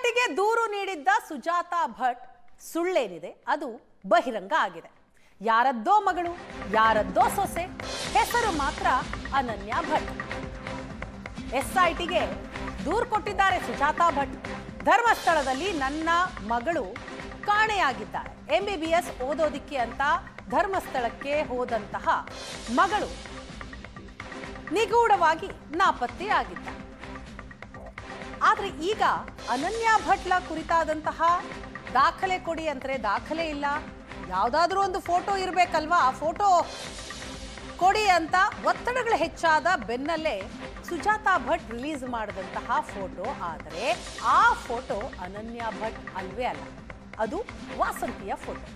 ಎಸ್ಐಟಿಗೆ ದೂರು ನೀಡಿದ್ದ ಸುಜಾತಾ ಭಟ್ ಸುಳ್ಳೇನಿದೆ ಅದು ಬಹಿರಂಗ ಆಗಿದೆ. ಯಾರದ್ದೋ ಮಗಳು, ಯಾರದ್ದೋ ಸೊಸೆ, ಹೆಸರು ಮಾತ್ರ ಅನನ್ಯ ಭಟ್. ಎಸ್ಐಟಿಗೆ ದೂರು ಕೊಟ್ಟಿದ್ದಾರೆ ಸುಜಾತಾ ಭಟ್. ಧರ್ಮಸ್ಥಳದಲ್ಲಿ ನನ್ನ ಮಗಳು ಕಾಣೆಯಾಗಿದ್ದಾರೆ. MBBS ಓದೋದಿಕ್ಕೆ ಅಂತ ಧರ್ಮಸ್ಥಳಕ್ಕೆ ಹೋದಂತಹ ಮಗಳು ನಿಗೂಢವಾಗಿ ನಾಪತ್ತೆಯಾಗಿದ್ದಾರೆ. ಆದ್ರೆ ಈಗ ಅನನ್ಯ ಭಟ್ಲ ಕುರಿತಾದಂತಹ ದಾಖಲೆ ಕೊಡಿ ಅಂದ್ರೆ ದಾಖಲೆ ಇಲ್ಲ. ಯಾವುದಾದ್ರೂ ಒಂದು ಫೋಟೋ ಇರಬೇಕಲ್ವಾ, ಆ ಫೋಟೋ ಕೊಡಿ ಅಂತ ಒತ್ತಡಗಳು ಹೆಚ್ಚಾದ ಬೆನ್ನಲ್ಲೇ ಸುಜಾತಾ ಭಟ್ ರಿಲೀಸ್ ಮಾಡಿದಂತಹ ಫೋಟೋ. ಆದರೆ ಆ ಫೋಟೋ ಅನನ್ಯ ಭಟ್ ಅಲ್ವೇ ಅಲ್ಲ, ಅದು ವಾಸಂತಿಯ ಫೋಟೋ.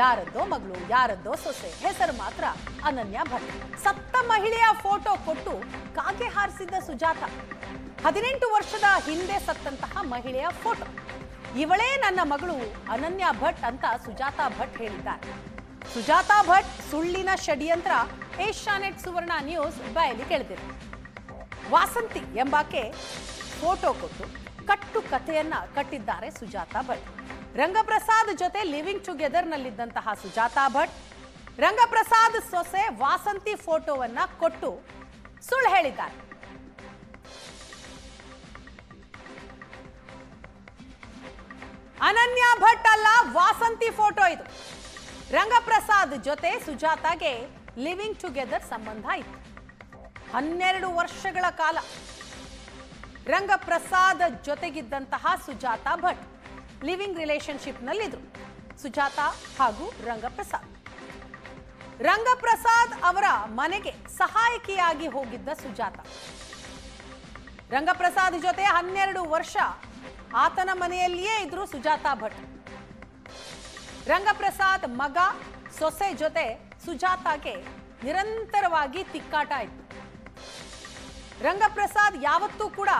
ಯಾರದ್ದೋ ಮಗಳು, ಯಾರದ್ದೋ ಸೊಸೆ, ಹೆಸರು ಮಾತ್ರ ಅನನ್ಯ ಭಟ್. ಸತ್ತ ಮಹಿಳೆಯ ಫೋಟೋ ಕೊಟ್ಟು ಕಾಗೆ ಹಾರಿಸಿದ್ದ ಸುಜಾತಾ. 18 ವರ್ಷದ ಹಿಂದೆ ಸತ್ತಂತಹ ಮಹಿಳೆಯ ಫೋಟೋ. ಇವಳೇ ನನ್ನ ಮಗಳು ಅನನ್ಯ ಭಟ್ ಅಂತ ಸುಜಾತಾ ಭಟ್ ಹೇಳಿದ್ದಾರೆ. ಸುಜಾತಾ ಭಟ್ ಸುಳ್ಳಿನ ಷಡ್ಯಂತ್ರ ಏಷ್ಯಾನೆಟ್ ಸುವರ್ಣ ನ್ಯೂಸ್ ಬಾಯಲ್ಲಿ ಕೇಳಿದಿದೆ. ವಾಸಂತಿ ಎಂಬಾಕೆ ಫೋಟೋ ಕೊಟ್ಟು ಕಟ್ಟು ಕಥೆಯನ್ನ ಕಟ್ಟಿದ್ದಾರೆ ಸುಜಾತಾ ಭಟ್. ರಂಗಪ್ರಸಾದ್ ಜೊತೆ ಲಿವಿಂಗ್ ಟುಗೆದರ್ ನಲ್ಲಿದ್ದಂತಹ ಸುಜಾತಾ ಭಟ್ ರಂಗಪ್ರಸಾದ್ ಸೊಸೆ ವಾಸಂತಿ ಫೋಟೋವನ್ನ ಕೊಟ್ಟು ಸುಳ್ಳು ಹೇಳಿದ್ದಾರೆ. ಅನನ್ಯ ಭಟ್ ಅಲ್ಲ, ವಾಸಂತಿ ಫೋಟೋ ಇದು. ರಂಗಪ್ರಸಾದ್ ಜೊತೆ ಸುಜಾತಾಗೆ ಲಿವಿಂಗ್ ಟುಗೆದರ್ ಸಂಬಂಧ ಇತ್ತು. 12 ವರ್ಷಗಳ ಕಾಲ ರಂಗಪ್ರಸಾದ್ ಜೊತೆಗಿದ್ದಂತಹ ಸುಜಾತಾ ಭಟ್ ಲಿವಿಂಗ್ ರಿಲೇಶನ್ಶಿಪ್ ನಲ್ಲಿದ್ರು. ಸುಜಾತಾ ಹಾಗೂ ರಂಗಪ್ರಸಾದ್. ರಂಗಪ್ರಸಾದ್ ಅವರ ಮನೆಗೆ ಸಹಾಯಕಿಯಾಗಿ ಹೋಗಿದ್ದ ಸುಜಾತಾ. ರಂಗಪ್ರಸಾದ್ ಜೊತೆ 12 ವರ್ಷ ಆತನ ಮನೆಯಲ್ಲಿಯೇ ಇದ್ರು ಸುಜಾತಾ ಭಟ್. ರಂಗಪ್ರಸಾದ್ ಮಗ ಸೊಸೆ ಜೊತೆ ಸುಜಾತಾಗೆ ನಿರಂತರವಾಗಿ ತಿಕ್ಕಾಟ ಇತ್ತು. ರಂಗಪ್ರಸಾದ್ ಯಾವತ್ತೂ ಕೂಡ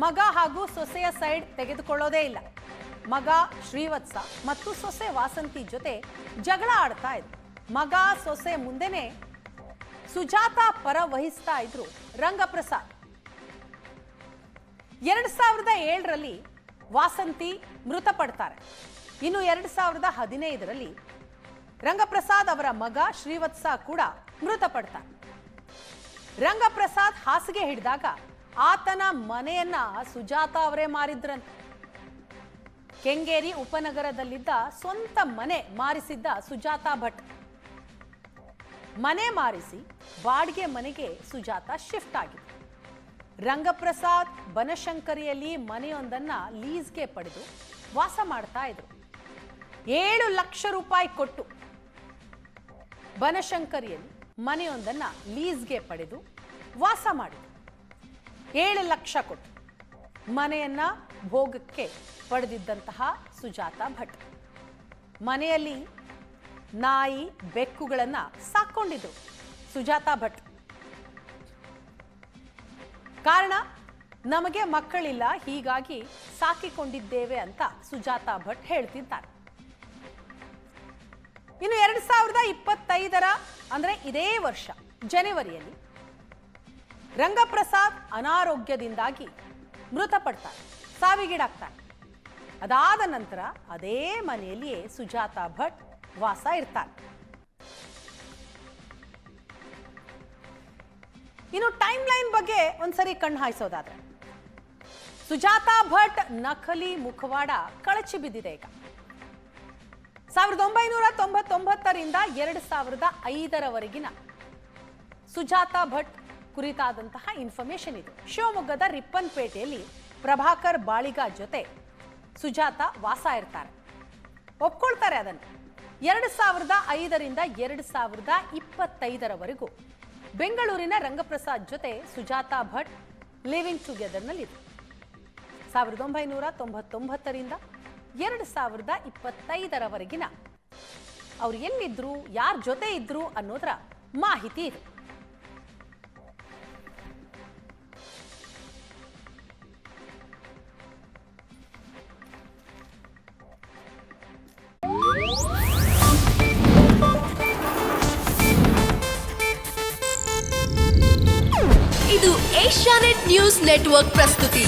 ಮಗ ಹಾಗೂ ಸೊಸೆಯ ಸೈಡ್ ತೆಗೆದುಕೊಳ್ಳೋದೇ ಇಲ್ಲ. ಮಗ ಶ್ರೀವತ್ಸ ಮತ್ತು ಸೊಸೆ ವಾಸಂತಿ ಜೊತೆ ಜಗಳ ಆಡ್ತಾ ಇದ್ರು. ಮಗ ಸೊಸೆ ಮುಂದೆನೆ ಸುಜಾತಾ ಪರ ವಹಿಸ್ತಾ ಇದ್ರು ರಂಗಪ್ರಸಾದ್. 2007ರಲ್ಲಿ ವಾಸಂತಿ ಮೃತಪಡ್ತಾರೆ. ಇನ್ನು 2015ರಲ್ಲಿ ರಂಗಪ್ರಸಾದ್ ಅವರ ಮಗ ಶ್ರೀವತ್ಸ ಕೂಡ ಮೃತಪಡ್ತಾರೆ. ರಂಗಪ್ರಸಾದ್ ಹಾಸಿಗೆ ಹಿಡಿದಾಗ ಆತನ ಮನೆಯನ್ನ ಸುಜಾತಾ ಅವರೇ ಮಾರಿದ್ರಂತೆ. ಕೆಂಗೇರಿ ಉಪನಗರದಲ್ಲಿದ್ದ ಸ್ವಂತ ಮನೆ ಮಾರಿಸಿದ್ದ ಸುಜಾತಾ ಭಟ್. ಮನೆ ಮಾರಿಸಿ ಬಾಡಿಗೆ ಮನೆಗೆ ಸುಜಾತಾ ಶಿಫ್ಟ್ ಆಗಿದೆ. ರಂಗಪ್ರಸಾದ್ ಬನಶಂಕರಿಯಲ್ಲಿ ಮನೆಯೊಂದನ್ನ ಲೀಸ್ಗೆ ಪಡೆದು ವಾಸ ಮಾಡ್ತಾ ಇದ್ರು. 7 ಲಕ್ಷ ರೂಪಾಯಿ ಕೊಟ್ಟು ಬನಶಂಕರಿಯಲ್ಲಿ ಮನೆಯೊಂದನ್ನ ಲೀಸ್ಗೆ ಪಡೆದು ವಾಸ ಮಾಡಿದ್ರು. 7 ಲಕ್ಷ ಕೊಟ್ಟು ಮನೆಯನ್ನ ಭೋಗಕ್ಕೆ ಪಡೆದಿದ್ದಂತಹ ಸುಜಾತಾ ಭಟ್ ಮನೆಯಲ್ಲಿ ನಾಯಿ ಬೆಕ್ಕುಗಳನ್ನ ಸಾಕೊಂಡಿದ್ರು ಸುಜಾತಾ ಭಟ್. ಕಾರಣ, ನಮಗೆ ಮಕ್ಕಳಿಲ್ಲ, ಹೀಗಾಗಿ ಸಾಕಿಕೊಂಡಿದ್ದೇವೆ ಅಂತ ಸುಜಾತಾ ಭಟ್ ಹೇಳ್ತಿದ್ದಾರೆ. ಇನ್ನು 2025ರ ಅಂದ್ರೆ ಇದೇ ವರ್ಷ ಜನವರಿಯಲ್ಲಿ ರಂಗಪ್ರಸಾದ್ ಅನಾರೋಗ್ಯದಿಂದಾಗಿ ಮೃತಪಡ್ತಾರೆ, ಸಾವಿಗೀಡಾಗ್ತಾರೆ. ಅದಾದ ನಂತರ ಅದೇ ಮನೆಯಲ್ಲಿಯೇ ಸುಜಾತಾ ಭಟ್ ವಾಸ ಇರ್ತಾರೆ. ಇನ್ನು ಟೈಮ್ ಲೈನ್ ಬಗ್ಗೆ ಒಂದ್ಸರಿ ಕಣ್ಣು ಹಾಯಿಸೋದಾದ್ರೆ, ಸುಜಾತಾ ಭಟ್ ನಕಲಿ ಮುಖವಾಡ ಕಳಚಿ ಬಿದ್ದಿದೆ. ಈಗ 1999ರಿಂದ 2005ರವರೆಗಿನ ಸುಜಾತಾ ಭಟ್ ಕುರಿತಾದಂತಹ ಇನ್ಫಾರ್ಮೇಶನ್ ಇದು. ಶಿವಮೊಗ್ಗದ ರಿಪ್ಪನ್ಪೇಟೆಯಲ್ಲಿ ಪ್ರಭಾಕರ್ ಬಾಳಿಗ ಜೊತೆ ಸುಜಾತಾ ವಾಸ ಇರ್ತಾರೆ, ಒಪ್ಕೊಳ್ತಾರೆ ಅದನ್ನು. 2005ರಿಂದ 2025ರವರೆಗೂ ಬೆಂಗಳೂರಿನ ರಂಗಪ್ರಸಾದ್ ಜೊತೆ ಸುಜಾತಾ ಭಟ್ ಲಿವಿಂಗ್ ಟುಗೆದರ್ನಲ್ಲಿದೆ. 1999ರಿಂದ 2025ರವರೆಗಿನ ಅವ್ರು ಎಲ್ಲಿದ್ರು, ಯಾರ ಜೊತೆ ಇದ್ರು ಅನ್ನೋದರ ಮಾಹಿತಿ ಇದೆ. ಇದು ಏಷ್ಯಾನೆಟ್ ನ್ಯೂಸ್ ನೆಟ್ವರ್ಕ್ ಪ್ರಸ್ತುತಿ.